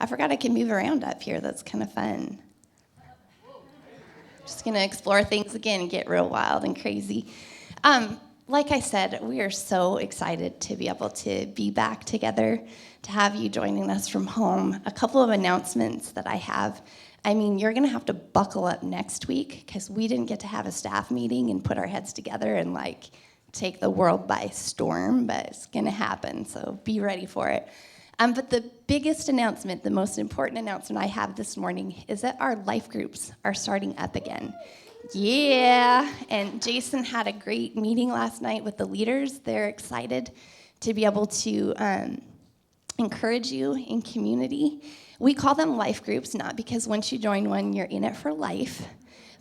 I forgot I can move around up here. That's kind of fun. Just going to explore things again and get real wild and crazy. Like I said, we are so excited to be able to be back together, to have you joining us from home. A couple of announcements that I have. I mean, you're going to have to buckle up next week because we didn't get to have a staff meeting and put our heads together and take the world by storm, but it's going to happen, so be ready for it. But the biggest announcement, the most important announcement I have this morning is that our life groups are starting up again. Yeah, and Jason had a great meeting last night with the leaders. They're excited to be able to encourage you in community. We call them life groups, not because once you join one, you're in it for life,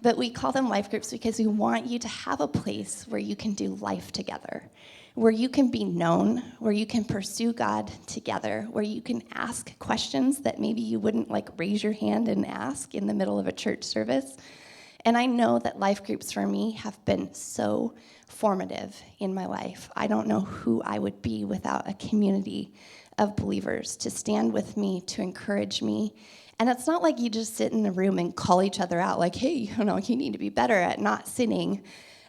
but we call them life groups because we want you to have a place where you can do life together, where you can be known, where you can pursue God together, where you can ask questions that maybe you wouldn't raise your hand and ask in the middle of a church service. And I know that life groups for me have been so formative in my life. I don't know who I would be without a community of believers to stand with me, to encourage me. And it's not like you just sit in the room and call each other out hey, you need to be better at not sinning.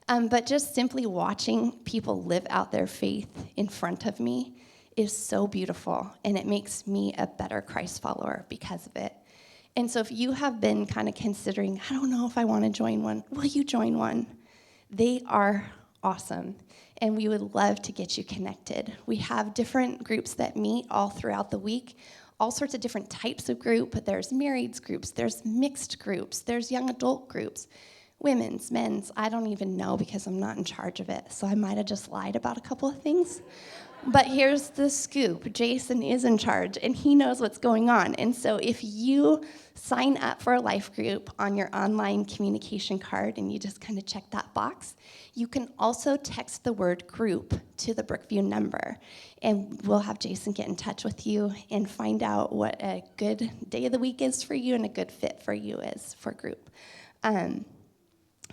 But just simply watching people live out their faith in front of me is so beautiful, and it makes me a better Christ follower because of it. And so if you have been kind of considering, I don't know if I want to join one, will you join one? They are awesome, and we would love to get you connected. We have different groups that meet all throughout the week, all sorts of different types of group. There's marrieds groups, there's mixed groups, there's young adult groups. Women's, men's, I don't even know because I'm not in charge of it, so I might have just lied about a couple of things. But here's the scoop. Jason is in charge, and he knows what's going on. And so if you sign up for a life group on your online communication card, and you just kind of check that box, you can also text the word group to the Brookview number, and we'll have Jason get in touch with you and find out what a good day of the week is for you and a good fit for you is for group.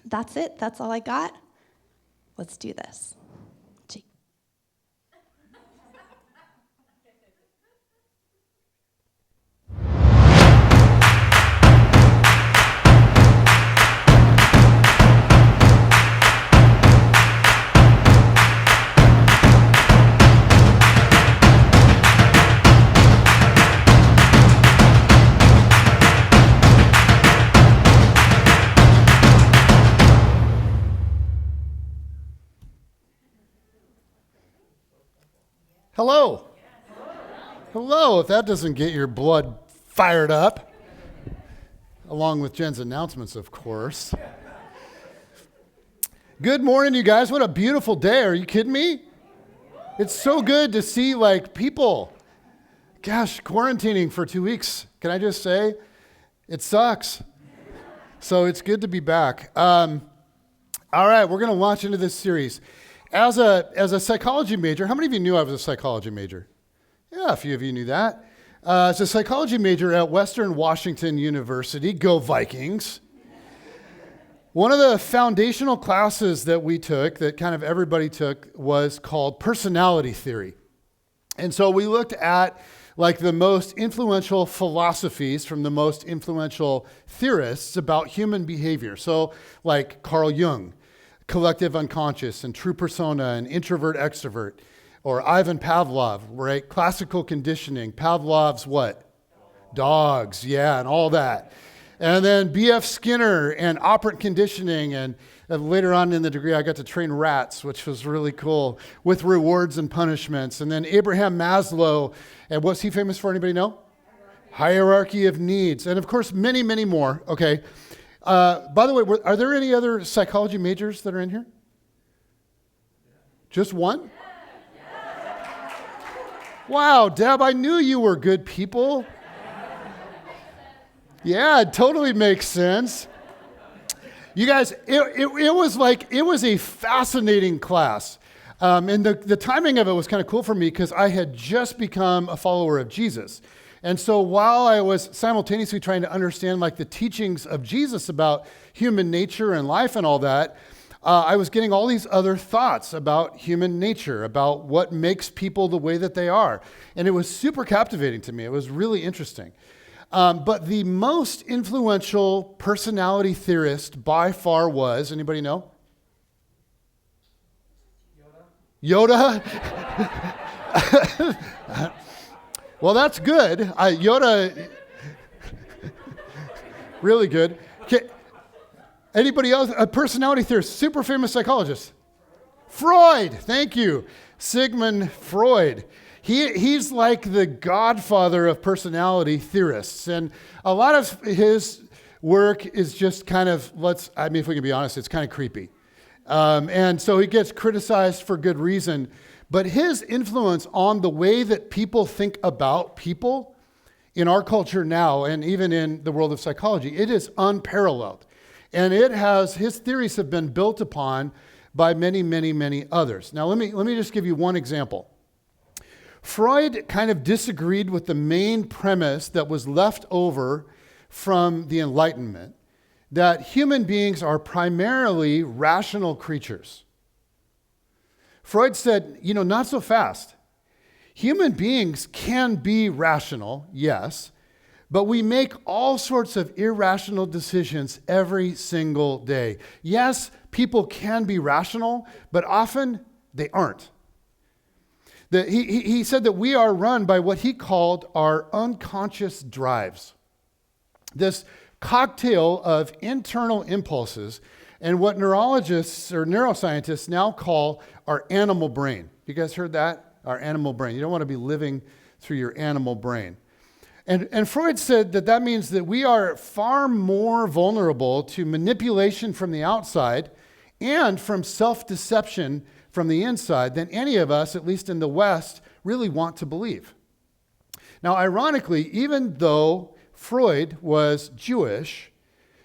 That's it. That's all I got. Let's do this. Hello. Hello, if that doesn't get your blood fired up, along with Jen's announcements, of course. Good morning, you guys. What a beautiful day. Are you kidding me? It's so good to see people. Gosh, quarantining for 2 weeks. Can I just say, it sucks. So it's good to be back. All right, we're going to launch into this series. As a psychology major, how many of you knew I was a psychology major? Yeah, a few of you knew that. As a psychology major at Western Washington University, go Vikings. One of the foundational classes that we took, that kind of everybody took, was called personality theory. And so we looked at the most influential philosophies from the most influential theorists about human behavior. So Carl Jung, collective unconscious and true persona and introvert extrovert, or Ivan Pavlov, right? Classical conditioning. Pavlov's what? Dogs, yeah, and all that. And then B.F. Skinner and operant conditioning, and later on in the degree I got to train rats, which was really cool, with rewards and punishments. And then Abraham Maslow, and what's he famous for? Anybody know? Hierarchy of needs. And of course, many, many more, okay? By the way, are there any other psychology majors that are in here? Just one? Wow, Deb, I knew you were good people. Yeah, it totally makes sense. You guys, it was a fascinating class. And the timing of it was kind of cool for me because I had just become a follower of Jesus. And so while I was simultaneously trying to understand the teachings of Jesus about human nature and life and all that, I was getting all these other thoughts about human nature, about what makes people the way that they are. And it was super captivating to me. It was really interesting. But the most influential personality theorist by far was, anybody know? Yoda? Well, that's good. Yoda, really good. Okay. Anybody else? A personality theorist, super famous psychologist. Freud, thank you. Sigmund Freud. He's like the godfather of personality theorists. And a lot of his work is just kind of, if we can be honest, it's kind of creepy. And so he gets criticized for good reason. But his influence on the way that people think about people in our culture now, and even in the world of psychology, it is unparalleled. And his theories have been built upon by many, many, many others. Now, let me just give you one example. Freud kind of disagreed with the main premise that was left over from the Enlightenment, that human beings are primarily rational creatures. Freud said, not so fast. Human beings can be rational, yes, but we make all sorts of irrational decisions every single day. Yes, people can be rational, but often they aren't. He said that we are run by what he called our unconscious drives. This cocktail of internal impulses and what neurologists or neuroscientists now call our animal brain. You guys heard that? Our animal brain. You don't want to be living through your animal brain. And Freud said that means that we are far more vulnerable to manipulation from the outside and from self-deception from the inside than any of us, at least in the West, really want to believe. Now, ironically, even though Freud was Jewish,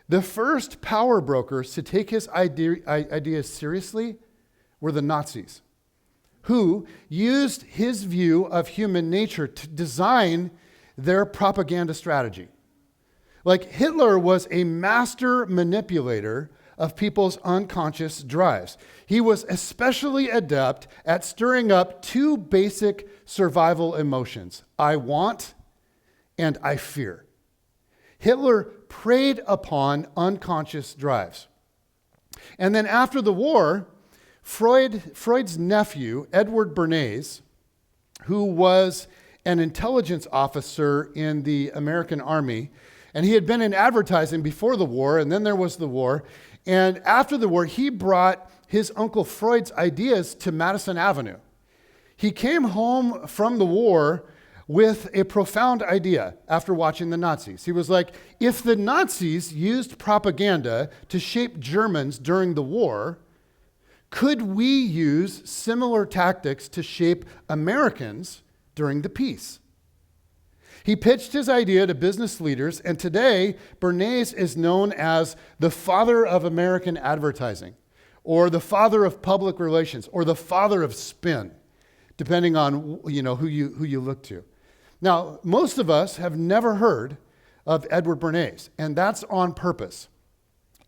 the first power brokers to take his ideas seriously were the Nazis, who used his view of human nature to design their propaganda strategy. Like Hitler was a master manipulator of people's unconscious drives. He was especially adept at stirring up two basic survival emotions: I want and I fear. Hitler preyed upon unconscious drives. And then after the war, Freud's nephew, Edward Bernays, who was an intelligence officer in the American Army, and he had been in advertising before the war, and then there was the war. And after the war, he brought his Uncle Freud's ideas to Madison Avenue. He came home from the war with a profound idea after watching the Nazis. He was like, if the Nazis used propaganda to shape Germans during the war, could we use similar tactics to shape Americans during the peace? He pitched his idea to business leaders, and today, Bernays is known as the father of American advertising, or the father of public relations, or the father of spin, depending on who you look to. Now, most of us have never heard of Edward Bernays, and that's on purpose.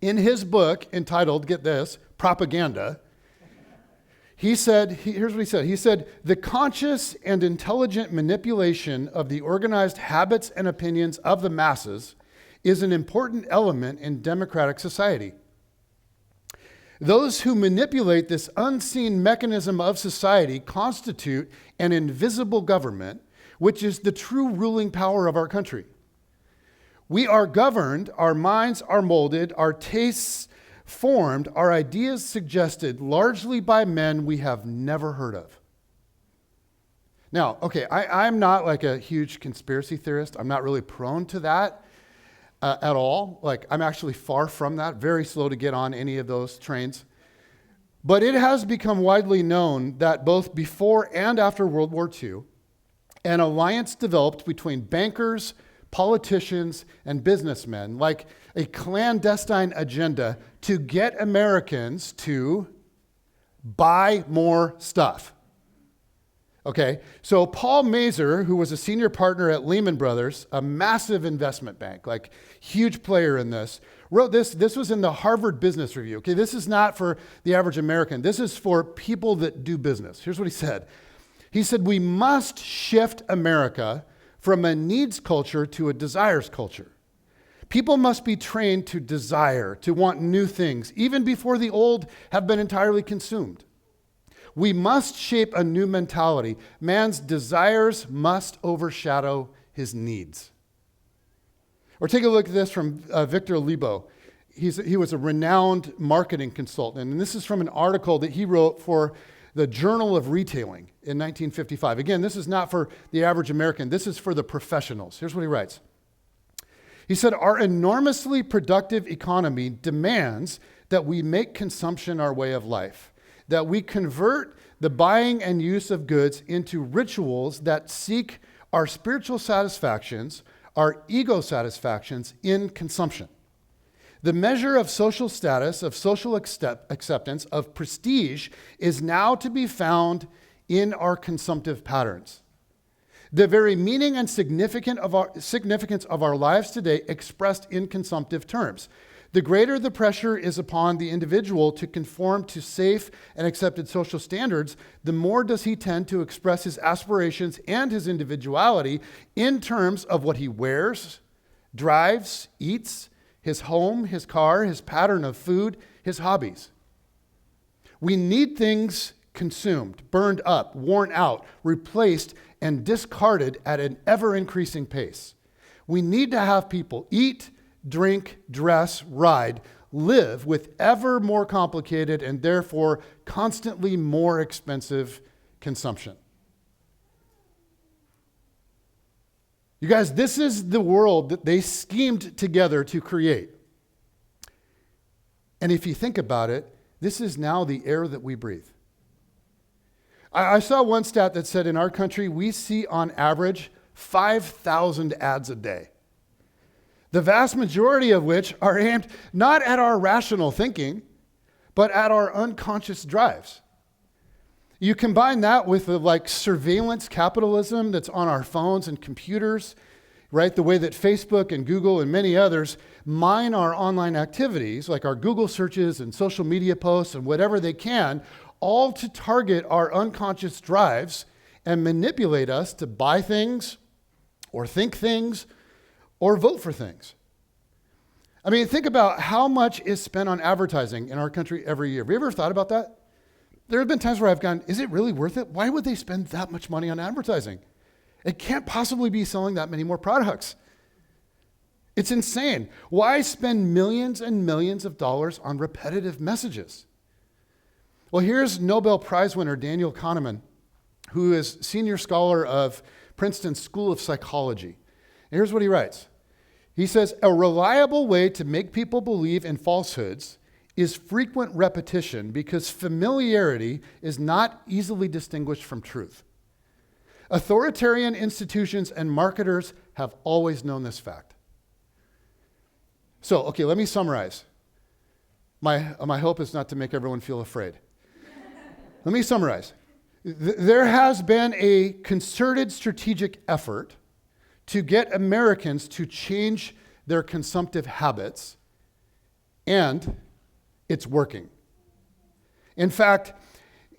In his book entitled, get this, Propaganda, here's what he said. He said, the conscious and intelligent manipulation of the organized habits and opinions of the masses is an important element in democratic society. Those who manipulate this unseen mechanism of society constitute an invisible government, which is the true ruling power of our country. We are governed, our minds are molded, our tastes formed, our ideas suggested largely by men we have never heard of. Now, okay, I'm not like a huge conspiracy theorist. I'm not really prone to that at all. Like, I'm actually far from that, very slow to get on any of those trains. But it has become widely known that both before and after World War II, an alliance developed between bankers, politicians, and businessmen, like a clandestine agenda to get Americans to buy more stuff. Okay, so Paul Mazur, who was a senior partner at Lehman Brothers, a massive investment bank, like huge player in this, wrote this. This was in the Harvard Business Review. Okay, this is not for the average American. This is for people that do business. Here's what he said. He said, we must shift America from a needs culture to a desires culture. People must be trained to desire, to want new things, even before the old have been entirely consumed. We must shape a new mentality. Man's desires must overshadow his needs. Or take a look at this from Victor Lebo. He was a renowned marketing consultant, and this is from an article that he wrote for the Journal of Retailing in 1955. Again, this is not for the average American. This is for the professionals. Here's what he writes. He said, our enormously productive economy demands that we make consumption our way of life, that we convert the buying and use of goods into rituals that seek our spiritual satisfactions, our ego satisfactions in consumption. The measure of social status, of social acceptance, of prestige is now to be found in our consumptive patterns. The very meaning and significance of our lives today expressed in consumptive terms. The greater the pressure is upon the individual to conform to safe and accepted social standards, the more does he tend to express his aspirations and his individuality in terms of what he wears, drives, eats, his home, his car, his pattern of food, his hobbies. We need things consumed, burned up, worn out, replaced, and discarded at an ever-increasing pace. We need to have people eat, drink, dress, ride, live with ever more complicated and therefore constantly more expensive consumption. You guys, this is the world that they schemed together to create. And if you think about it, this is now the air that we breathe. I saw one stat that said in our country, we see on average 5,000 ads a day. The vast majority of which are aimed not at our rational thinking, but at our unconscious drives. You combine that with the surveillance capitalism that's on our phones and computers, right? The way that Facebook and Google and many others mine our online activities, like our Google searches and social media posts and whatever they can, all to target our unconscious drives and manipulate us to buy things or think things or vote for things. I mean, think about how much is spent on advertising in our country every year. Have you ever thought about that? There have been times where I've gone, is it really worth it? Why would they spend that much money on advertising? It can't possibly be selling that many more products. It's insane. Why spend millions and millions of dollars on repetitive messages? Well, here's Nobel Prize winner Daniel Kahneman, who is senior scholar of Princeton School of Psychology. And here's what he writes. He says, a reliable way to make people believe in falsehoods is frequent repetition because familiarity is not easily distinguished from truth. Authoritarian institutions and marketers have always known this fact. So, okay, let me summarize. My hope is not to make everyone feel afraid. Let me summarize. There has been a concerted strategic effort to get Americans to change their consumptive habits, and it's working. In fact,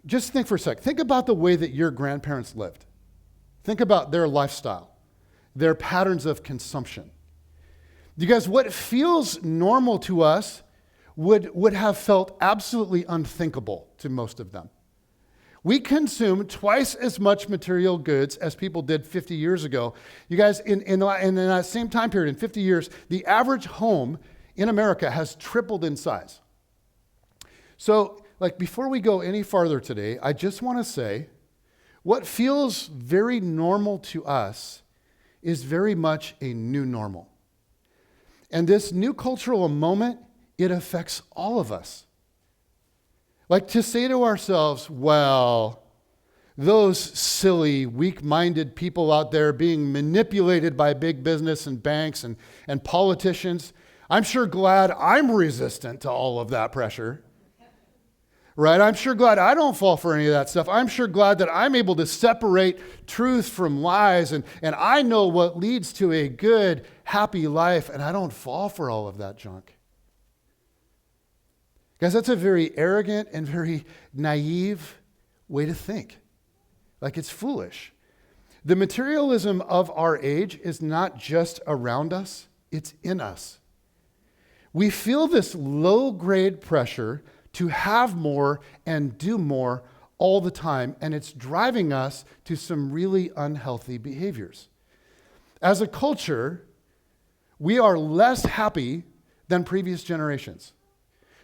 just think for a sec. Think about the way that your grandparents lived. Think about their lifestyle, their patterns of consumption. You guys, what feels normal to us would have felt absolutely unthinkable to most of them. We consume twice as much material goods as people did 50 years ago. You guys, in that same time period, in 50 years, the average home in America has tripled in size. So, before we go any farther today, I just want to say, what feels very normal to us is very much a new normal. And this new cultural moment, it affects all of us. To say to ourselves, well, those silly, weak-minded people out there being manipulated by big business and banks and politicians, I'm sure glad I'm resistant to all of that pressure. right? I'm sure glad I don't fall for any of that stuff. I'm sure glad that I'm able to separate truth from lies, and I know what leads to a good, happy life, and I don't fall for all of that junk. Guys, that's a very arrogant and very naive way to think. Like, it's foolish. The materialism of our age is not just around us, it's in us. We feel this low-grade pressure to have more and do more all the time, and it's driving us to some really unhealthy behaviors. As a culture, we are less happy than previous generations.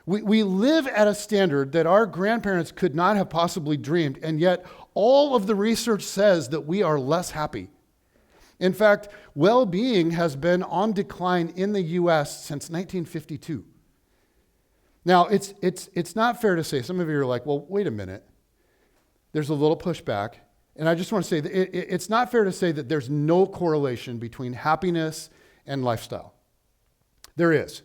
We live at a standard that our grandparents could not have possibly dreamed, and yet all of the research says that we are less happy. In fact, well-being has been on decline in the U.S. since 1952. Now, it's not fair to say, some of you are like, well, wait a minute. There's a little pushback, and I just want to say that it's not fair to say that there's no correlation between happiness and lifestyle. There is.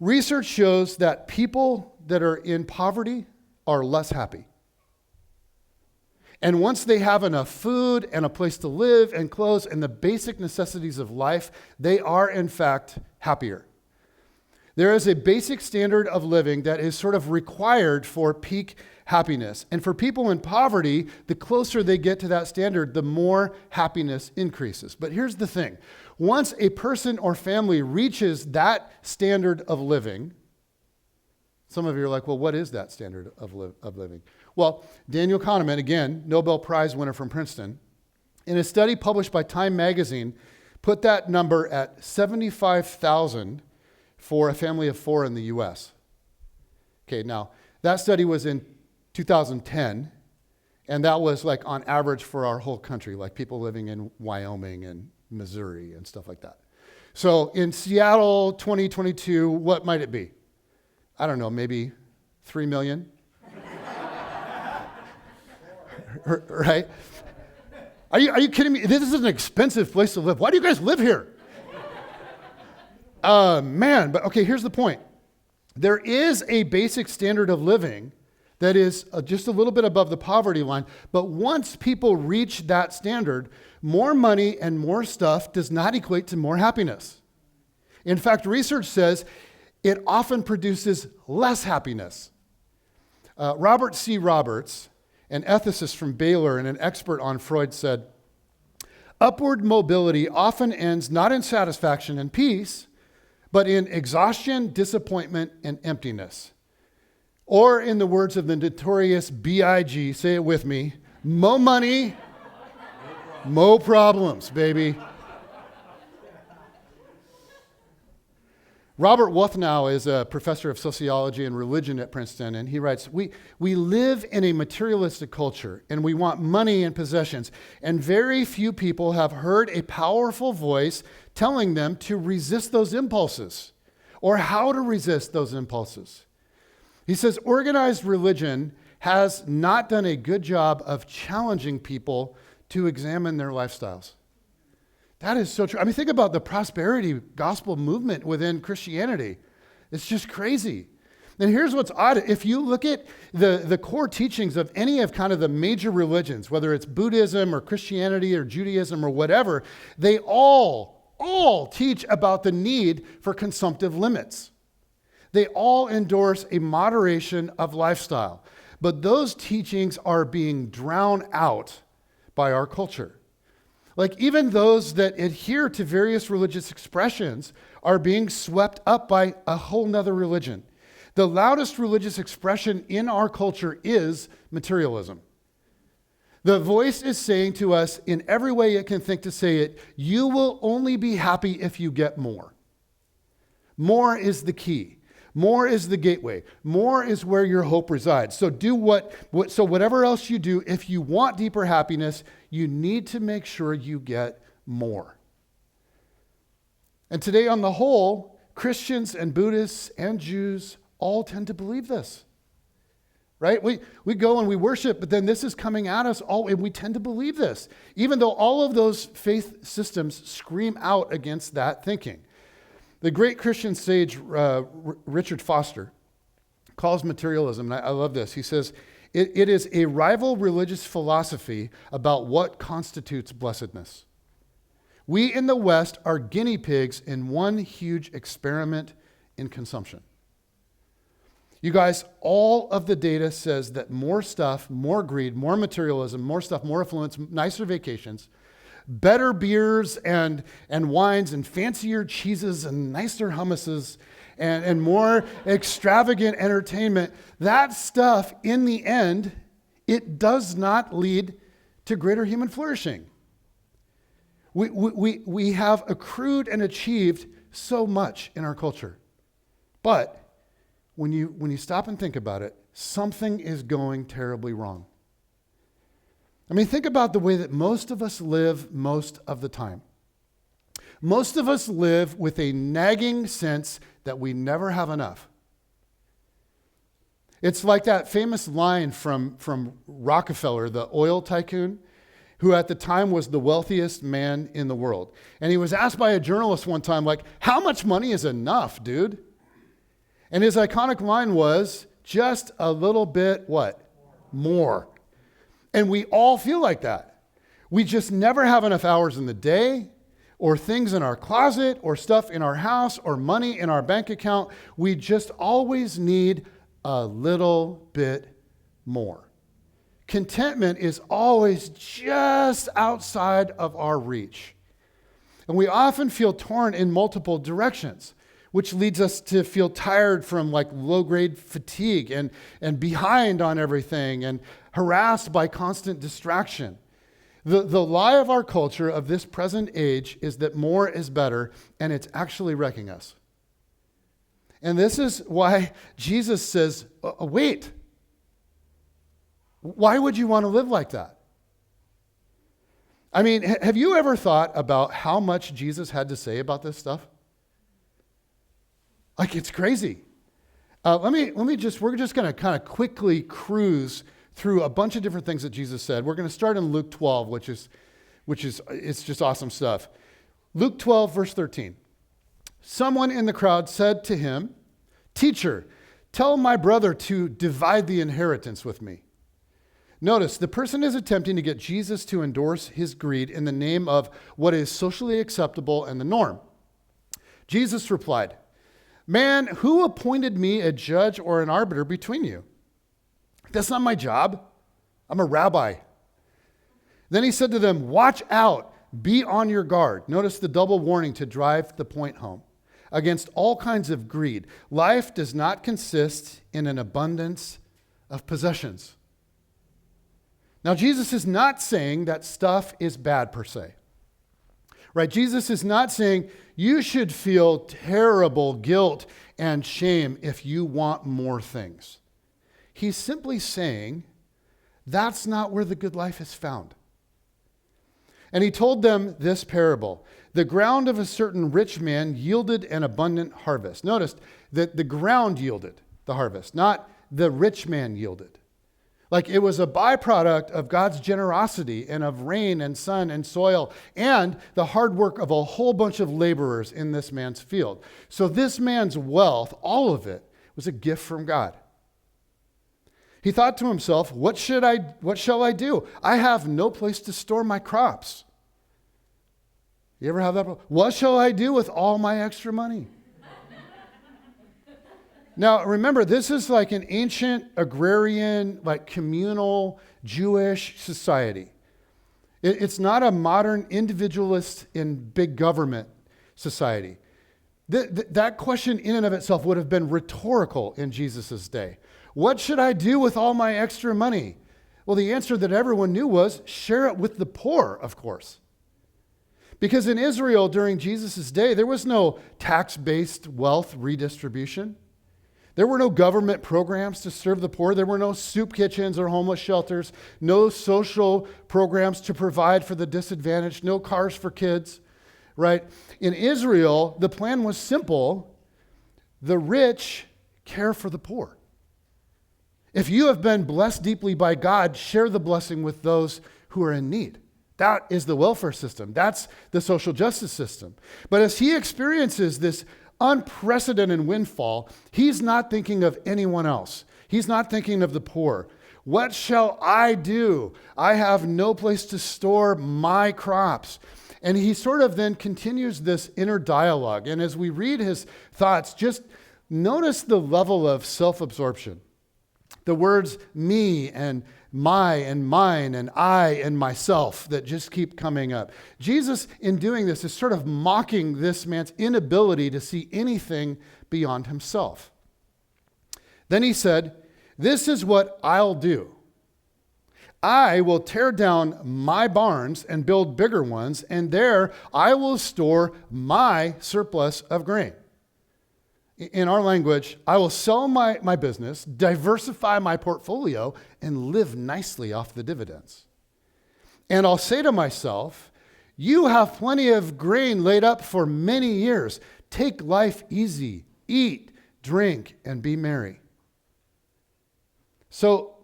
Research shows that people that are in poverty are less happy. And once they have enough food and a place to live and clothes and the basic necessities of life, they are in fact happier. There is a basic standard of living that is sort of required for peak happiness. And for people in poverty, the closer they get to that standard, the more happiness increases. But here's the thing. Once a person or family reaches that standard of living, some of you are like, well, what is that standard of living? Well, Daniel Kahneman, again, Nobel Prize winner from Princeton, in a study published by Time magazine, put that number at 75,000 for a family of 4 in the U.S. Okay, now, that study was in 2010, and that was like on average for our whole country, like people living in Wyoming and Missouri and stuff like that. So in Seattle 2022, what might it be? I don't know, maybe 3 million? Right? Are you kidding me? This is an expensive place to live. Why do you guys live here? But okay, here's the point. There is a basic standard of living that is just a little bit above the poverty line, but once people reach that standard, more money and more stuff does not equate to more happiness. In fact, research says it often produces less happiness. Robert C. Roberts, an ethicist from Baylor and an expert on Freud, said, "Upward mobility often ends not in satisfaction and peace, but in exhaustion, disappointment, and emptiness." Or in the words of the notorious B.I.G., say it with me, mo money, mo problems, baby. Robert Wuthnow is a professor of sociology and religion at Princeton, and he writes, we live in a materialistic culture, and we want money and possessions, and very few people have heard a powerful voice telling them to resist those impulses, or how to resist those impulses. He says, organized religion has not done a good job of challenging people to examine their lifestyles. That is so true. I mean, think about the prosperity gospel movement within Christianity. It's just crazy. And here's what's odd. If you look at the core teachings of any of kind of the major religions, whether it's Buddhism or Christianity or Judaism or whatever, they all teach about the need for consumptive limits. They all endorse a moderation of lifestyle. But those teachings are being drowned out by our culture. Like even those that adhere to various religious expressions are being swept up by a whole nother religion. The loudest religious expression in our culture is materialism. The voice is saying to us in every way it can think to say it, you will only be happy if you get more. More is the key. More is the gateway. More is where your hope resides. So so whatever else you do, if you want deeper happiness, you need to make sure you get more. And today on the whole, Christians and Buddhists and Jews all tend to believe this. Right? We go and we worship, but then this is coming at us all, and we tend to believe this, even though all of those faith systems scream out against that thinking. The great Christian sage Richard Foster, calls materialism, and I love this. He says, it is a rival religious philosophy about what constitutes blessedness. We in the West are guinea pigs in one huge experiment in consumption. You guys, all of the data says that more stuff, more greed, more materialism, more stuff, more affluence, nicer vacations, better beers and wines and fancier cheeses and nicer hummuses and more extravagant entertainment, that stuff, in the end, it does not lead to greater human flourishing. We have accrued and achieved so much in our culture. But when you stop and think about it, something is going terribly wrong. I mean, think about the way that most of us live most of the time. Most of us live with a nagging sense that we never have enough. It's like that famous line from Rockefeller, the oil tycoon, who at the time was the wealthiest man in the world. And he was asked by a journalist one time, like, how much money is enough, dude? And his iconic line was, just a little bit, what? More. And we all feel like that. We just never have enough hours in the day, or things in our closet, or stuff in our house, or money in our bank account. We just always need a little bit more. Contentment is always just outside of our reach. And we often feel torn in multiple directions, which leads us to feel tired from like low-grade fatigue and behind on everything and harassed by constant distraction. The lie of our culture of this present age is that more is better, and it's actually wrecking us. And this is why Jesus says, wait, why would you want to live like that? I mean, have you ever thought about how much Jesus had to say about this stuff? Like, it's crazy. We're just going to kind of quickly cruise through a bunch of different things that Jesus said. We're going to start in Luke 12, which is it's just awesome stuff. Luke 12, verse 13. Someone in the crowd said to him, "Teacher, tell my brother to divide the inheritance with me." Notice, the person is attempting to get Jesus to endorse his greed in the name of what is socially acceptable and the norm. Jesus replied, "Man, who appointed me a judge or an arbiter between you? That's not my job. I'm a rabbi." Then he said to them, "Watch out, be on your guard." Notice the double warning to drive the point home. Against all kinds of greed. Life does not consist in an abundance of possessions. Now, Jesus is not saying that stuff is bad per se. Right? Jesus is not saying you should feel terrible guilt and shame if you want more things. He's simply saying that's not where the good life is found. And he told them this parable. The ground of a certain rich man yielded an abundant harvest. Notice that the ground yielded the harvest, not the rich man yielded. Like it was a byproduct of God's generosity and of rain and sun and soil and the hard work of a whole bunch of laborers in this man's field. So this man's wealth, all of it, was a gift from God. He thought to himself, what shall I do? I have no place to store my crops. You ever have that? What shall I do with all my extra money? Now, remember, this is like an ancient agrarian, like communal Jewish society. It's not a modern individualist in big government society. That question in and of itself would have been rhetorical in Jesus' day. What should I do with all my extra money? Well, the answer that everyone knew was share it with the poor, of course. Because in Israel during Jesus' day, there was no tax-based wealth redistribution. There were no government programs to serve the poor. There were no soup kitchens or homeless shelters, no social programs to provide for the disadvantaged, no cars for kids, right? In Israel, the plan was simple. The rich care for the poor. If you have been blessed deeply by God, share the blessing with those who are in need. That is the welfare system. That's the social justice system. But as he experiences this unprecedented windfall, he's not thinking of anyone else. He's not thinking of the poor. What shall I do? I have no place to store my crops. And he sort of then continues this inner dialogue. And as we read his thoughts, just notice the level of self-absorption. The words me and my and mine and I and myself that just keep coming up. Jesus, in doing this, is sort of mocking this man's inability to see anything beyond himself. Then he said, "This is what I'll do. I will tear down my barns and build bigger ones, and there I will store my surplus of grain." In our language, I will sell my business, diversify my portfolio, and live nicely off the dividends. And I'll say to myself, you have plenty of grain laid up for many years. Take life easy, eat, drink, and be merry. So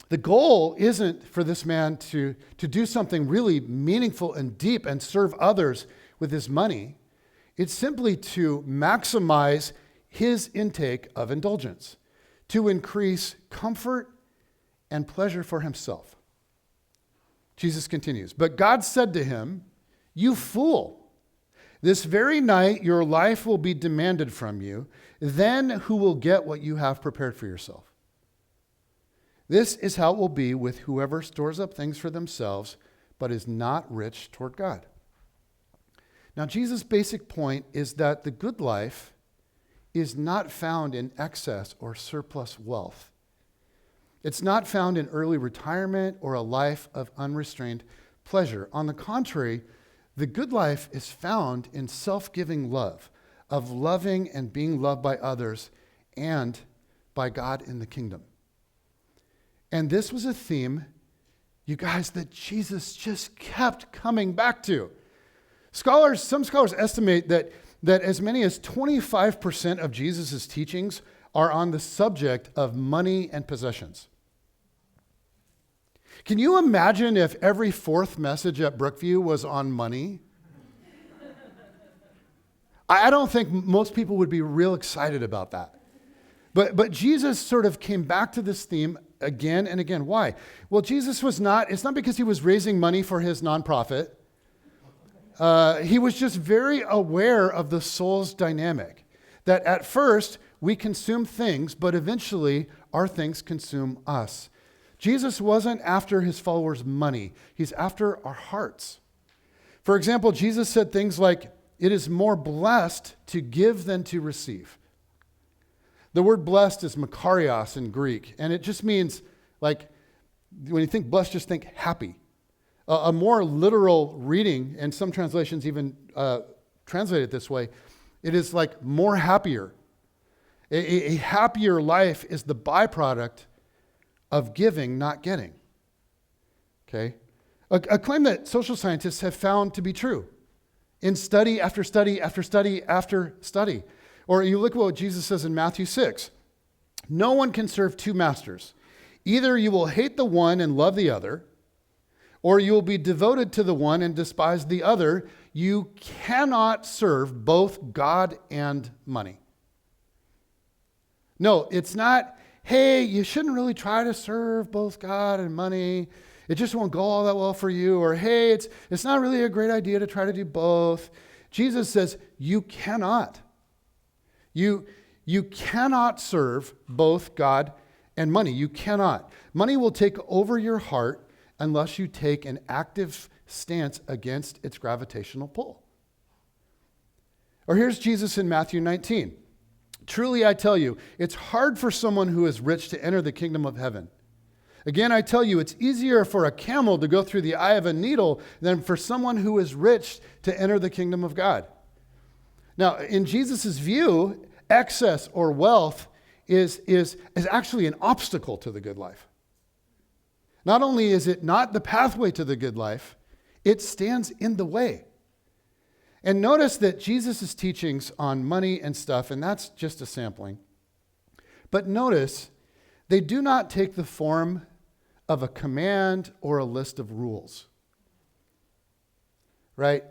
the goal isn't for this man to do something really meaningful and deep and serve others with his money. It's simply to maximize his intake of indulgence, to increase comfort and pleasure for himself. Jesus continues, "But God said to him, 'You fool, this very night your life will be demanded from you. Then who will get what you have prepared for yourself?' This is how it will be with whoever stores up things for themselves, but is not rich toward God." Now, Jesus' basic point is that the good life is not found in excess or surplus wealth. It's not found in early retirement or a life of unrestrained pleasure. On the contrary, the good life is found in self-giving love, of loving and being loved by others and by God in the kingdom. And this was a theme, you guys, that Jesus just kept coming back to. Some scholars estimate that as many as 25% of Jesus' teachings are on the subject of money and possessions. Can you imagine if every fourth message at Brookview was on money? I don't think most people would be real excited about that. But Jesus sort of came back to this theme again and again. Why? Well, it's not because he was raising money for his nonprofit. He was just very aware of the soul's dynamic, that at first we consume things, but eventually our things consume us. Jesus wasn't after his followers' money. He's after our hearts. For example, Jesus said things like, "It is more blessed to give than to receive." The word blessed is makarios in Greek, and it just means, like, when you think blessed, just think happy. A more literal reading, and some translations even translate it this way, it is like more happier. A happier life is the byproduct of giving, not getting. Okay? A claim that social scientists have found to be true in study after study after study after study. Or you look at what Jesus says in Matthew 6. "No one can serve two masters. Either you will hate the one and love the other, or you will be devoted to the one and despise the other. You cannot serve both God and money." No, it's not, hey, you shouldn't really try to serve both God and money. It just won't go all that well for you. Or, hey, it's not really a great idea to try to do both. Jesus says, you cannot. You cannot serve both God and money. You cannot. Money will take over your heart unless you take an active stance against its gravitational pull. Or here's Jesus in Matthew 19. "Truly I tell you, it's hard for someone who is rich to enter the kingdom of heaven. Again, I tell you, it's easier for a camel to go through the eye of a needle than for someone who is rich to enter the kingdom of God." Now, in Jesus' view, excess or wealth is actually an obstacle to the good life. Not only is it not the pathway to the good life, it stands in the way. And notice that Jesus' teachings on money and stuff, and that's just a sampling, but notice they do not take the form of a command or a list of rules. Right?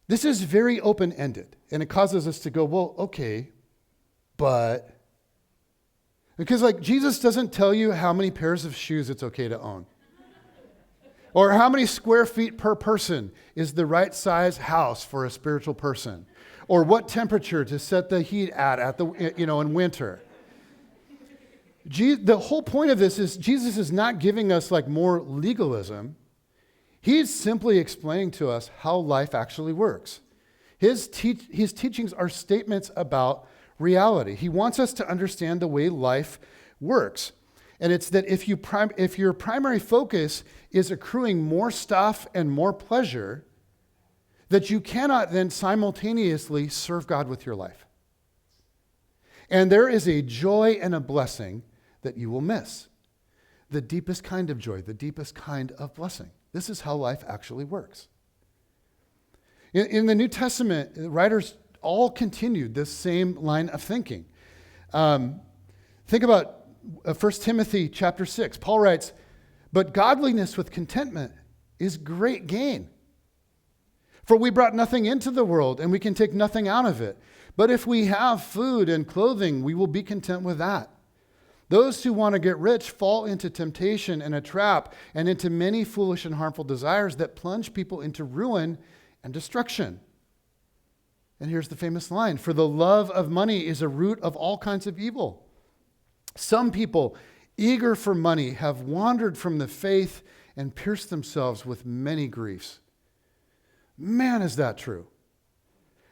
This is very open-ended, and it causes us to go, well, okay, but... Because like Jesus doesn't tell you how many pairs of shoes it's okay to own. Or how many square feet per person is the right size house for a spiritual person. Or what temperature to set the heat at the in winter. The whole point of this is Jesus is not giving us like more legalism. He's simply explaining to us how life actually works. His teachings are statements about reality. He wants us to understand the way life works. And it's that if your primary focus is accruing more stuff and more pleasure, that you cannot then simultaneously serve God with your life. And there is a joy and a blessing that you will miss. The deepest kind of joy, the deepest kind of blessing. This is how life actually works. In the New Testament, the writers all continued this same line of thinking. Think about 1 Timothy chapter 6. Paul writes, "But godliness with contentment is great gain. For we brought nothing into the world, and we can take nothing out of it. But if we have food and clothing, we will be content with that. Those who want to get rich fall into temptation and a trap, and into many foolish and harmful desires that plunge people into ruin and destruction." And here's the famous line, "For the love of money is a root of all kinds of evil. Some people, eager for money, have wandered from the faith and pierced themselves with many griefs." Man, is that true?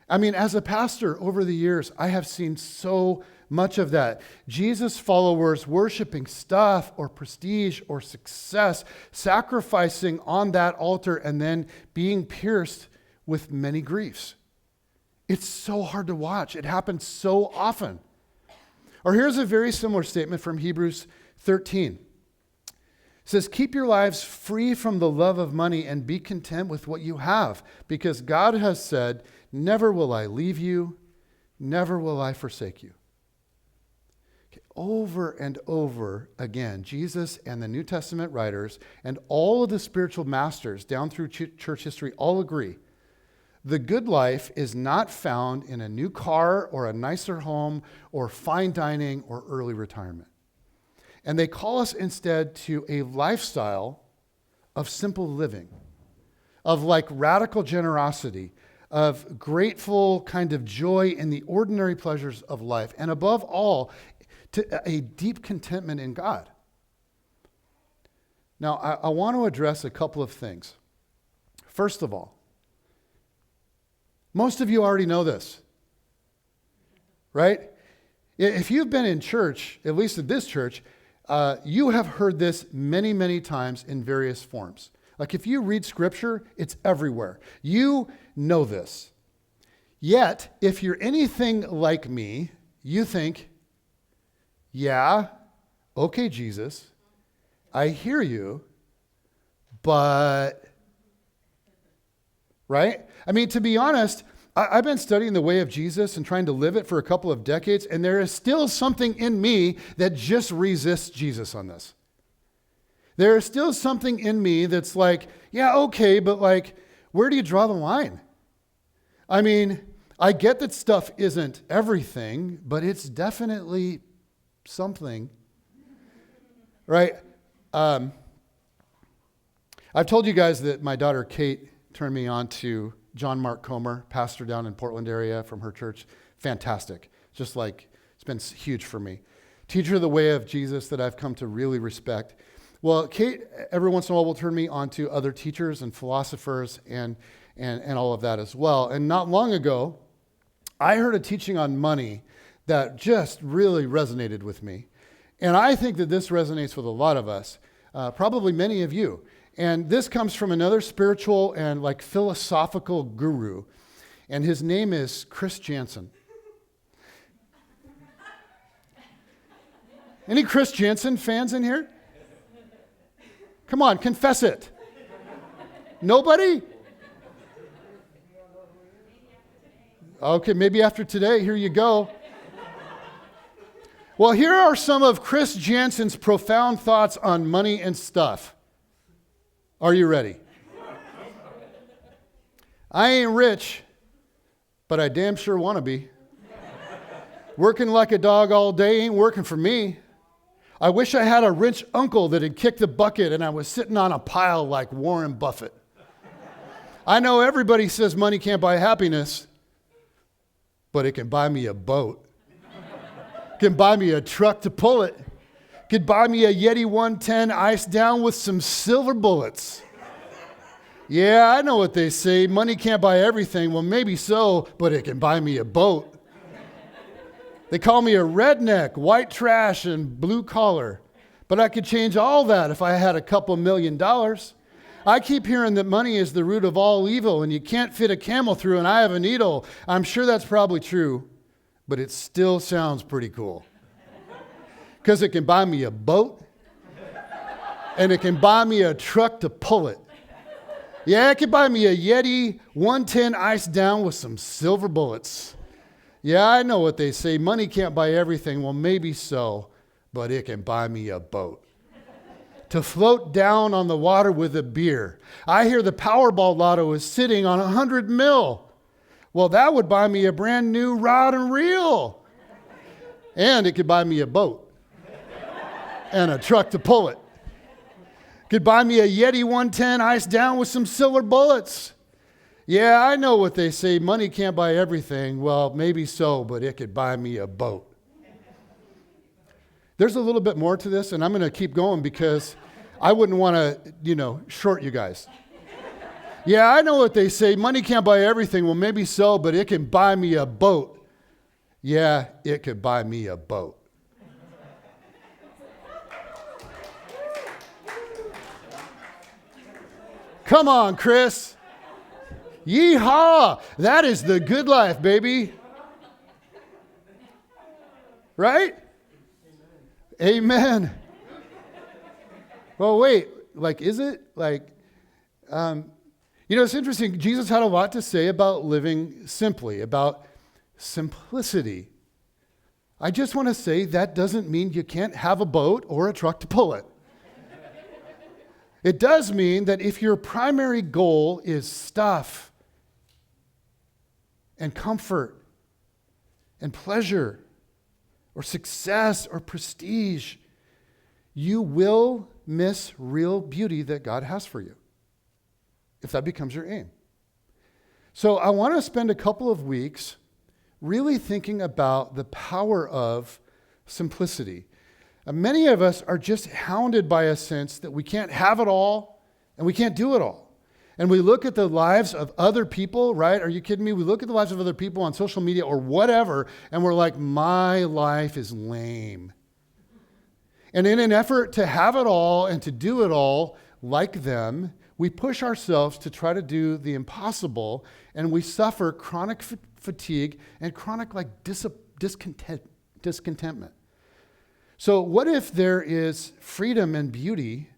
I mean, as a pastor over the years, I have seen so much of that. Jesus followers worshiping stuff or prestige or success, sacrificing on that altar and then being pierced with many griefs. It's so hard to watch. It happens so often. Or here's a very similar statement from Hebrews 13. It says, "Keep your lives free from the love of money and be content with what you have, because God has said, 'Never will I leave you, never will I forsake you.'" Okay, over and over again, Jesus and the New Testament writers and all of the spiritual masters down through church history all agree. The good life is not found in a new car or a nicer home or fine dining or early retirement. And they call us instead to a lifestyle of simple living, of like radical generosity, of grateful kind of joy in the ordinary pleasures of life, and above all, to a deep contentment in God. Now, I want to address a couple of things. First of all, most of you already know this, right? If you've been in church, at least at this church, you have heard this many, many times in various forms. Like if you read scripture, it's everywhere. You know this. Yet, if you're anything like me, you think, yeah, okay, Jesus, I hear you, but... Right? I mean, to be honest, I've been studying the way of Jesus and trying to live it for a couple of decades, and there is still something in me that just resists Jesus on this. There is still something in me that's like, yeah, okay, but like, where do you draw the line? I mean, I get that stuff isn't everything, but it's definitely something, right? I've told you guys that my daughter Kate turned me on to John Mark Comer, pastor down in Portland area from her church. Fantastic. Just like, it's been huge for me. Teacher of the way of Jesus that I've come to really respect. Well, Kate, every once in a while, will turn me on to other teachers and philosophers and all of that as well. And not long ago, I heard a teaching on money that just really resonated with me. And I think that this resonates with a lot of us, probably many of you. And this comes from another spiritual and like philosophical guru. And his name is Chris Jansen. Any Chris Jansen fans in here? Come on, confess it. Nobody? Okay, maybe after today, here you go. Well, here are some of Chris Jansen's profound thoughts on money and stuff. Are you ready? I ain't rich, but I damn sure want to be. Working like a dog all day ain't working for me. I wish I had a rich uncle that had kicked the bucket and I was sitting on a pile like Warren Buffett. I know everybody says money can't buy happiness, but it can buy me a boat. It can buy me a truck to pull it. It could buy me a Yeti 110 iced down with some silver bullets. Yeah, I know what they say. Money can't buy everything. Well, maybe so, but it can buy me a boat. They call me a redneck, white trash, and blue collar. But I could change all that if I had a couple $1 million. I keep hearing that money is the root of all evil, and you can't fit a camel through an eye of a needle. I'm sure that's probably true, but it still sounds pretty cool. Because it can buy me a boat, and it can buy me a truck to pull it. Yeah, it can buy me a Yeti 110 iced down with some silver bullets. Yeah, I know what they say. Money can't buy everything. Well, maybe so, but it can buy me a boat. To float down on the water with a beer. I hear the Powerball lotto is sitting on 100 mil. Well, that would buy me a brand new rod and reel. And it could buy me a boat and a truck to pull it. Could buy me a Yeti 110 iced down with some silver bullets. Yeah, I know what they say. Money can't buy everything. Well, maybe so, but it could buy me a boat. There's a little bit more to this, and I'm going to keep going because I wouldn't want to, short you guys. Yeah, I know what they say. Money can't buy everything. Well, maybe so, but it can buy me a boat. Yeah, it could buy me a boat. Come on, Chris. Yeehaw! That is the good life, baby. Right? Amen. Well, wait. Is it? It's interesting. Jesus had a lot to say about living simply, about simplicity. I just want to say that doesn't mean you can't have a boat or a truck to pull it. It does mean that if your primary goal is stuff, and comfort, and pleasure, or success, or prestige, you will miss real beauty that God has for you, if that becomes your aim. So I want to spend a couple of weeks really thinking about the power of simplicity. Many of us are just hounded by a sense that we can't have it all, and we can't do it all. And we look at the lives of other people, right? Are you kidding me? We look at the lives of other people on social media or whatever, and we're like, my life is lame. And in an effort to have it all and to do it all like them, we push ourselves to try to do the impossible, and we suffer chronic fatigue and chronic discontentment. So what if there is freedom and beauty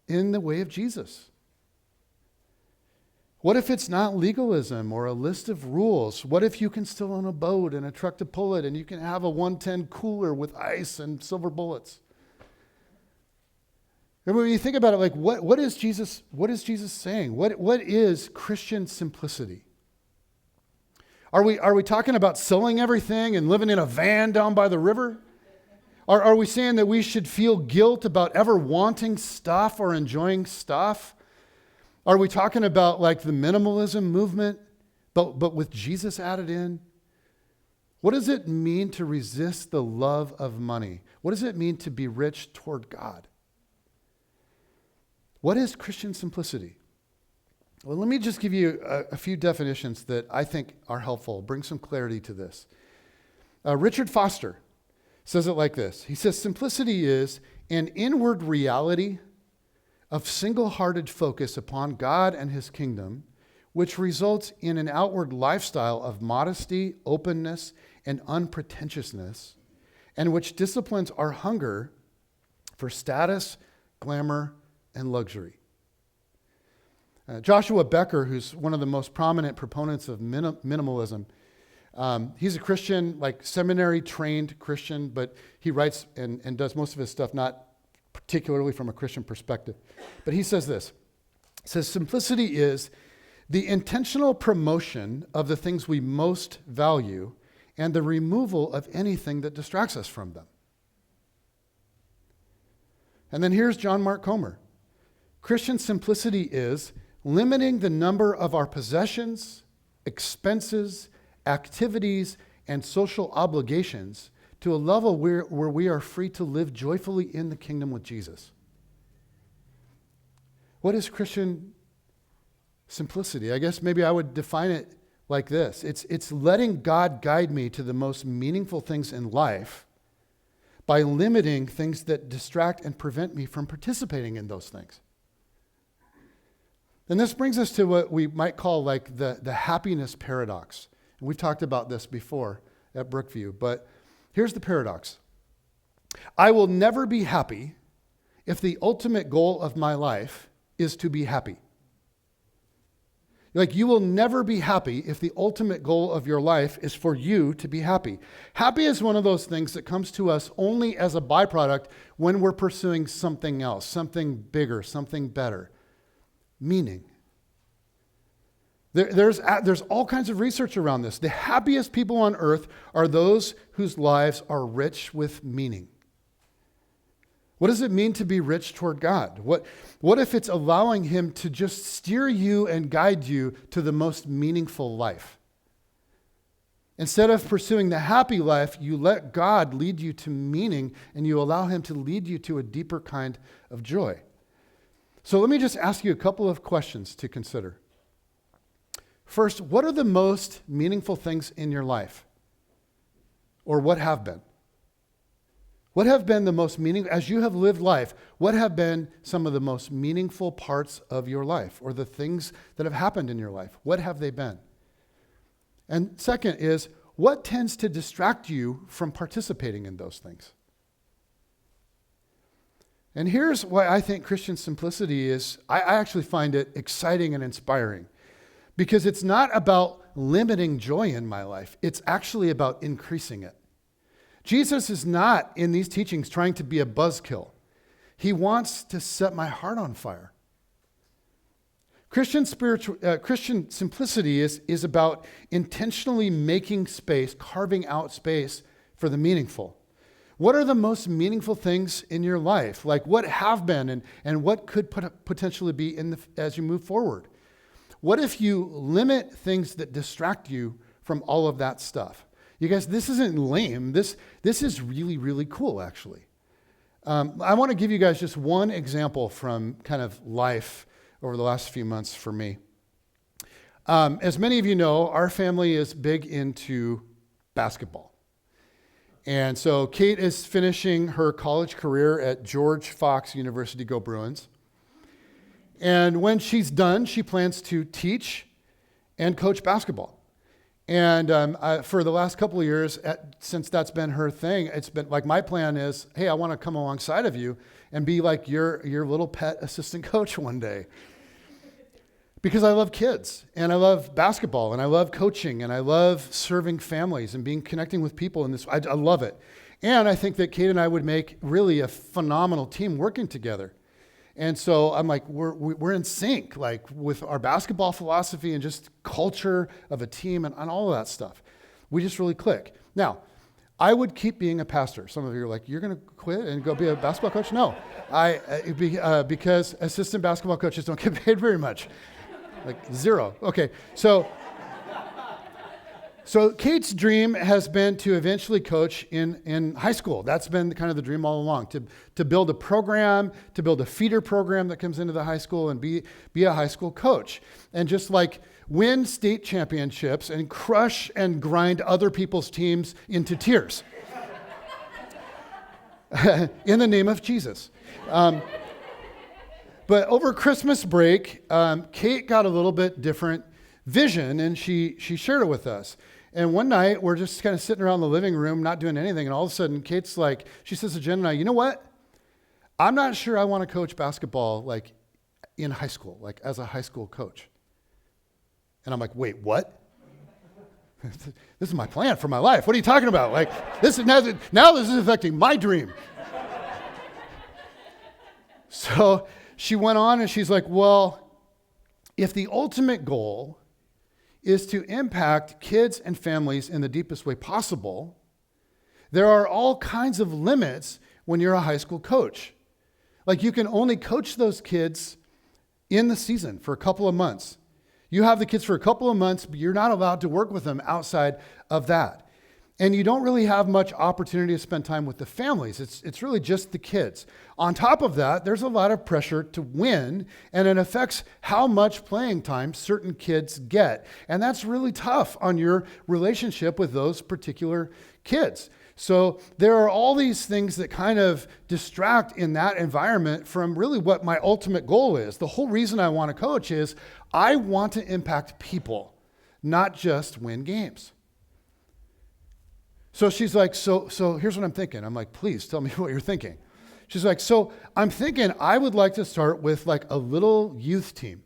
in the way of Jesus? What if it's not legalism or a list of rules? What if you can still own a boat and a truck to pull it, and you can have a 110 cooler with ice and silver bullets? And when you think about it, what is Jesus saying? What is Christian simplicity? Are we talking about selling everything and living in a van down by the river? Are we saying that we should feel guilt about ever wanting stuff or enjoying stuff? Are we talking about the minimalism movement, but with Jesus added in? What does it mean to resist the love of money? What does it mean to be rich toward God? What is Christian simplicity? Well, let me just give you a few definitions that I think are helpful, bring some clarity to this. Richard Foster says it like this. He says, simplicity is an inward reality of single-hearted focus upon God and his kingdom, which results in an outward lifestyle of modesty, openness, and unpretentiousness, and which disciplines our hunger for status, glamour, and luxury. Joshua Becker, who's one of the most prominent proponents of minimalism, he's a Christian, seminary-trained Christian, but he writes and does most of his stuff not particularly from a Christian perspective. But he says this. He says, simplicity is the intentional promotion of the things we most value, and the removal of anything that distracts us from them. And then here's John Mark Comer. Christian simplicity is limiting the number of our possessions, expenses, activities, and social obligations to a level where we are free to live joyfully in the kingdom with Jesus. What is Christian simplicity? I guess maybe I would define it like this. It's letting God guide me to the most meaningful things in life by limiting things that distract and prevent me from participating in those things. And this brings us to what we might call like the happiness paradox. And we've talked about this before at Brookview, but here's the paradox. I will never be happy if the ultimate goal of my life is to be happy. Like, you will never be happy if the ultimate goal of your life is for you to be happy. Happy is one of those things that comes to us only as a byproduct when we're pursuing something else, something bigger, something better. Meaning. There's all kinds of research around this. The happiest people on earth are those whose lives are rich with meaning. What does it mean to be rich toward God? What if it's allowing him to just steer you and guide you to the most meaningful life? Instead of pursuing the happy life, you let God lead you to meaning, and you allow him to lead you to a deeper kind of joy. So let me just ask you a couple of questions to consider. First, what are the most meaningful things in your life? Or what have been? What have been the most meaningful, as you have lived life, what have been some of the most meaningful parts of your life, or the things that have happened in your life? What have they been? And second is, what tends to distract you from participating in those things? And here's why I think Christian simplicity is, I actually find it exciting and inspiring. Because it's not about limiting joy in my life. It's actually about increasing it. Jesus is not, in these teachings, trying to be a buzzkill. He wants to set my heart on fire. Christian simplicity is about intentionally making space, carving out space for the meaningful. What are the most meaningful things in your life? Like, what have been and what could potentially be as you move forward? What if you limit things that distract you from all of that stuff? You guys, this isn't lame. This is really, really cool, actually. I want to give you guys just one example from kind of life over the last few months for me. As many of you know, our family is big into basketball. And so Kate is finishing her college career at George Fox University, go Bruins. And when she's done, she plans to teach and coach basketball. And for the last couple of years, since that's been her thing, it's been like, my plan is, hey, I want to come alongside of you and be like your little pet assistant coach one day. Because I love kids, and I love basketball, and I love coaching, and I love serving families and connecting with people in this. I love it. And I think that Kate and I would make really a phenomenal team working together. And so I'm like, we're in sync, like with our basketball philosophy and just culture of a team and all of that stuff. We just really click. Now, I would keep being a pastor. Some of you are like, you're going to quit and go be a basketball coach? No, because assistant basketball coaches don't get paid very much, like zero. Okay, so Kate's dream has been to eventually coach in high school. That's been kind of the dream all along, to build a program, to build a feeder program that comes into the high school and be a high school coach. And just like win state championships and crush and grind other people's teams into tears. In the name of Jesus. But over Christmas break, Kate got a little bit different vision, and she shared it with us. And one night, we're just kind of sitting around the living room, not doing anything, and all of a sudden, Kate's like, she says to Jen and I, you know what? I'm not sure I want to coach basketball like in high school, like as a high school coach. And I'm like, wait, what? This is my plan for my life. What are you talking about? Like, this is now this is affecting my dream. So she went on and she's like, well, if the ultimate goal is to impact kids and families in the deepest way possible, there are all kinds of limits when you're a high school coach. Like, you can only coach those kids in the season for a couple of months. You have the kids for a couple of months, but you're not allowed to work with them outside of that. And you don't really have much opportunity to spend time with the families. It's really just the kids. On top of that, there's a lot of pressure to win, and it affects how much playing time certain kids get. And that's really tough on your relationship with those particular kids. So there are all these things that kind of distract in that environment from really what my ultimate goal is. The whole reason I want to coach is I want to impact people, not just win games. So she's like, so here's what I'm thinking. I'm like, please tell me what you're thinking. She's like, so I'm thinking I would like to start with like a little youth team,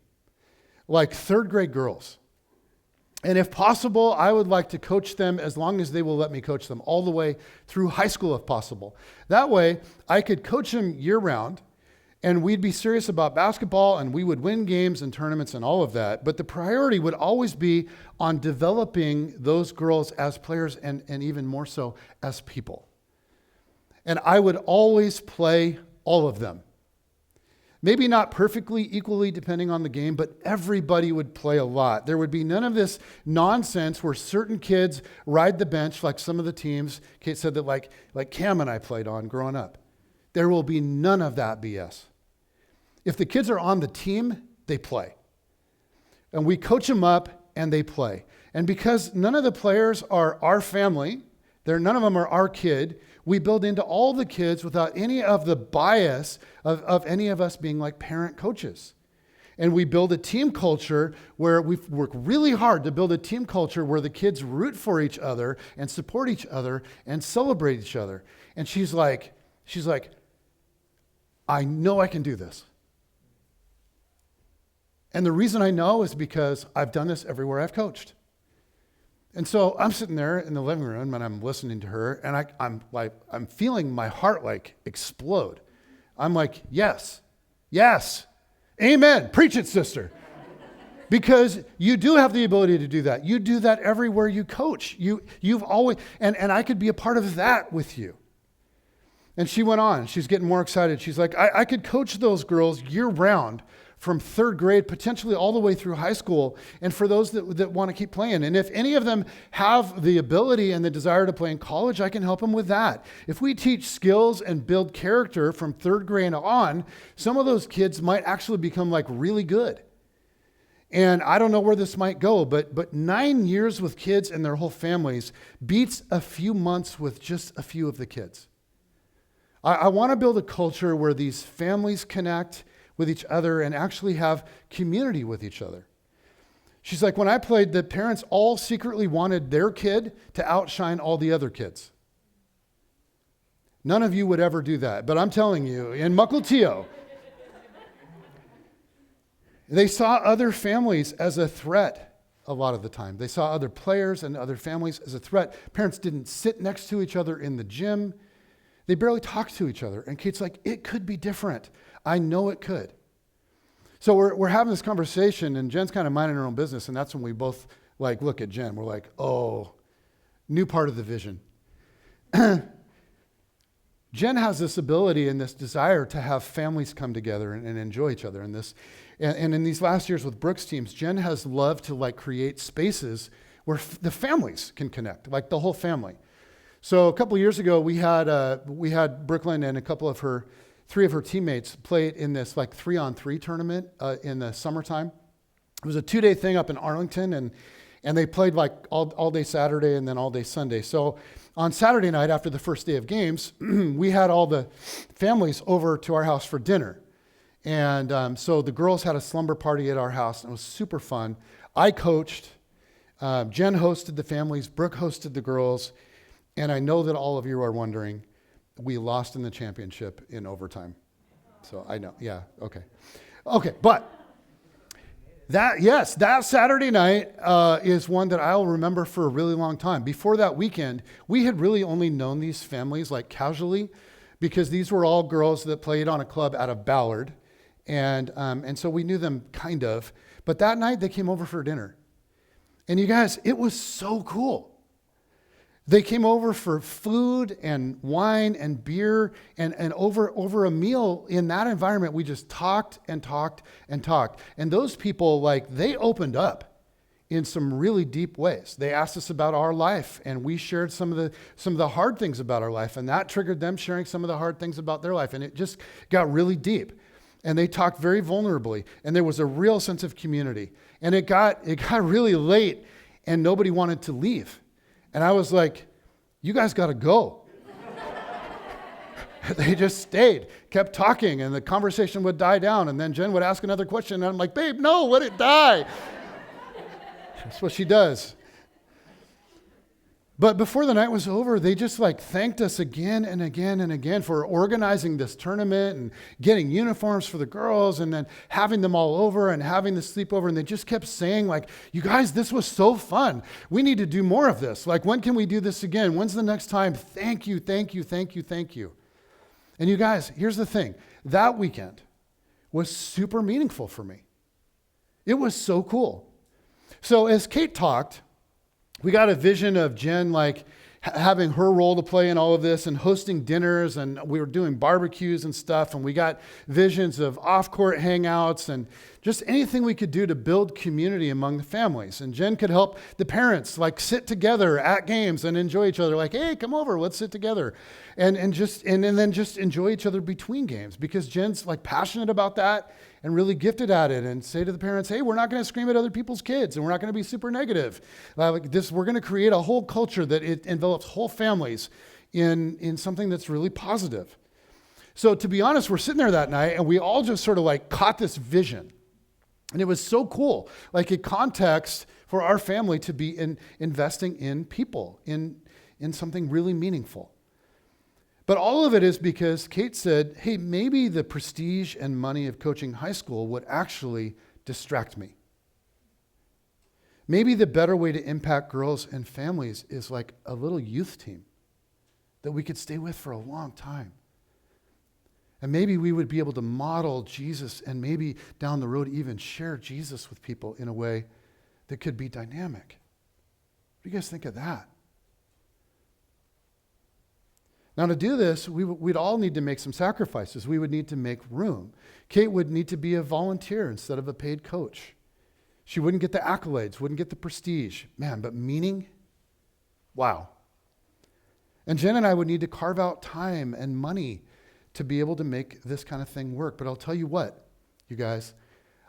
like third grade girls. And if possible, I would like to coach them as long as they will let me coach them all the way through high school if possible. That way, I could coach them year round, and we'd be serious about basketball, and we would win games and tournaments and all of that. But the priority would always be on developing those girls as players and even more so as people. And I would always play all of them. Maybe not perfectly equally depending on the game, but everybody would play a lot. There would be none of this nonsense where certain kids ride the bench like some of the teams Kate said that like Cam and I played on growing up. There will be none of that BS. If the kids are on the team, they play. And we coach them up and they play. And because none of the players are our family, none of them are our kid, we build into all the kids without any of the bias of any of us being like parent coaches. And we build a team culture where we work really hard to build a team culture where the kids root for each other and support each other and celebrate each other. And she's like, I know I can do this. And the reason I know is because I've done this everywhere I've coached. And so I'm sitting there in the living room and I'm listening to her, and I'm feeling my heart like explode. I'm like, yes, amen, preach it, sister. Because you do have the ability to do that. You do that everywhere you coach. You've always, and I could be a part of that with you. And she went on, she's getting more excited. She's like, I could coach those girls year round from third grade, potentially all the way through high school, and for those that want to keep playing. And if any of them have the ability and the desire to play in college, I can help them with that. If we teach skills and build character from third grade on, some of those kids might actually become like really good. And I don't know where this might go, but 9 years with kids and their whole families beats a few months with just a few of the kids. I want to build a culture where these families connect with each other and actually have community with each other. She's like, when I played, the parents all secretly wanted their kid to outshine all the other kids. None of you would ever do that, but I'm telling you, in Mukilteo, they saw other families as a threat a lot of the time. They saw other players and other families as a threat. Parents didn't sit next to each other in the gym. They barely talked to each other. And Kate's like, it could be different. I know it could. So we're having this conversation, and Jen's kind of minding her own business, and that's when we both like look at Jen. We're like, oh, new part of the vision. Jen has this ability and this desire to have families come together and enjoy each other. And in these last years with Brooks teams, Jen has loved to like create spaces where the families can connect, like the whole family. So a couple years ago, we had Brooklyn and three of her teammates played in this like 3-on-3 tournament in the summertime. It was a 2-day thing up in Arlington, and they played like all day Saturday and then all day Sunday. So on Saturday night, after the first day of games, we had all the families over to our house for dinner. And so the girls had a slumber party at our house, and it was super fun. I coached. Jen hosted the families. Brooke hosted the girls. And I know that all of you are wondering, we lost in the championship in overtime. So I know, yeah, okay. Okay, but that Saturday night is one that I'll remember for a really long time. Before that weekend, we had really only known these families like casually, because these were all girls that played on a club out of Ballard. And so we knew them kind of, But that night they came over for dinner. And you guys, it was so cool. They came over for food and wine and beer, and over a meal. In that environment, we just talked and talked and talked. And those people, like, they opened up in some really deep ways. They asked us about our life, and we shared some of the hard things about our life, and that triggered them sharing some of the hard things about their life, and it just got really deep. And they talked very vulnerably, and there was a real sense of community. And it got really late, and nobody wanted to leave. And I was like, you guys got to go. They just stayed, kept talking, and the conversation would die down. And then Jen would ask another question, and I'm like, babe, no, let it die. That's what she does. But before the night was over, they just thanked us again and again and again for organizing this tournament and getting uniforms for the girls and then having them all over and having the sleepover. And they just kept saying, you guys, this was so fun. We need to do more of this. When can we do this again? When's the next time? Thank you, thank you, thank you, thank you. And you guys, here's the thing. That weekend was super meaningful for me. It was so cool. So as Kate talked, we got a vision of Jen having her role to play in all of this and hosting dinners, and we were doing barbecues and stuff, and we got visions of off-court hangouts and just anything we could do to build community among the families. And Jen could help the parents sit together at games and enjoy each other, hey, come over, let's sit together. And then just enjoy each other between games, because Jen's passionate about that and really gifted at it, and say to the parents, hey, we're not going to scream at other people's kids, and we're not going to be super negative. We're going to create a whole culture that it envelops whole families in something that's really positive. So to be honest, we're sitting there that night, and we all just sort of caught this vision. And it was so cool, a context for our family to be investing in people, in something really meaningful. But all of it is because Kate said, hey, maybe the prestige and money of coaching high school would actually distract me. Maybe the better way to impact girls and families is a little youth team that we could stay with for a long time. And maybe we would be able to model Jesus, and maybe down the road even share Jesus with people in a way that could be dynamic. What do you guys think of that? Now, to do this, we'd all need to make some sacrifices. We would need to make room. Kate would need to be a volunteer instead of a paid coach. She wouldn't get the accolades, wouldn't get the prestige. Man, but meaning? Wow. And Jen and I would need to carve out time and money to be able to make this kind of thing work. But I'll tell you what, you guys,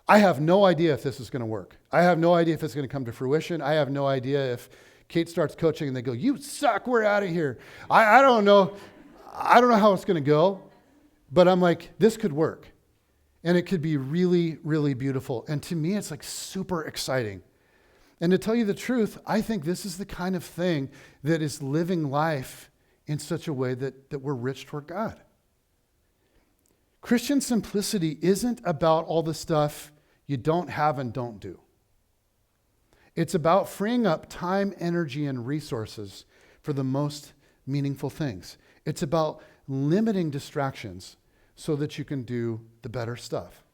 I have no idea if this is going to work. I have no idea if it's going to come to fruition. I have no idea if Kate starts coaching and they go, you suck, we're out of here. I don't know. I don't know how it's going to go, but I'm this could work. And it could be really, really beautiful. And to me, it's super exciting. And to tell you the truth, I think this is the kind of thing that is living life in such a way that we're rich toward God. Christian simplicity isn't about all the stuff you don't have and don't do. It's about freeing up time, energy, and resources for the most meaningful things. It's about limiting distractions so that you can do the better stuff.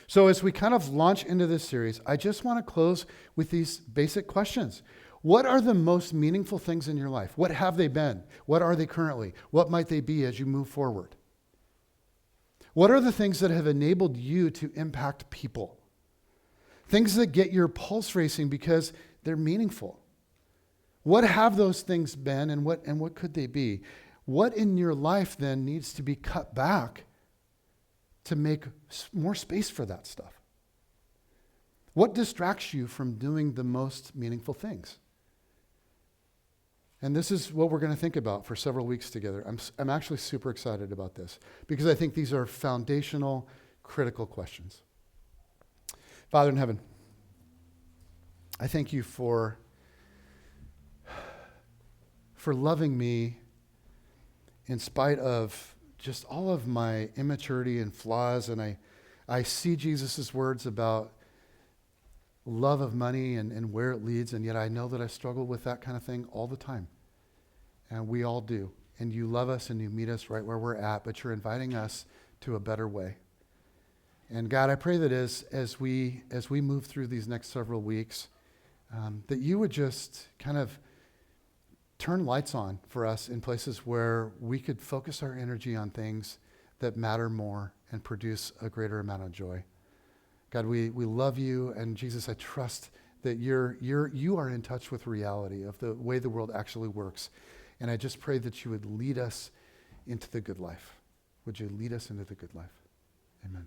So as we kind of launch into this series, I just want to close with these basic questions. What are the most meaningful things in your life? What have they been? What are they currently? What might they be as you move forward? What are the things that have enabled you to impact people? Things that get your pulse racing because they're meaningful. What have those things been, and what could they be? What in your life then needs to be cut back to make more space for that stuff? What distracts you from doing the most meaningful things? And this is what we're going to think about for several weeks together. I'm actually super excited about this because I think these are foundational, critical questions. Father in heaven, I thank you for loving me in spite of just all of my immaturity and flaws. And I see Jesus' words about love of money and where it leads, and yet I know that I struggle with that kind of thing all the time. And we all do. And you love us and you meet us right where we're at, but you're inviting us to a better way. And God, I pray that as we move through these next several weeks, that you would just kind of turn lights on for us in places where we could focus our energy on things that matter more and produce a greater amount of joy. God, we love you, and Jesus, I trust that you are in touch with reality of the way the world actually works. And I just pray that you would lead us into the good life. Would you lead us into the good life? Amen.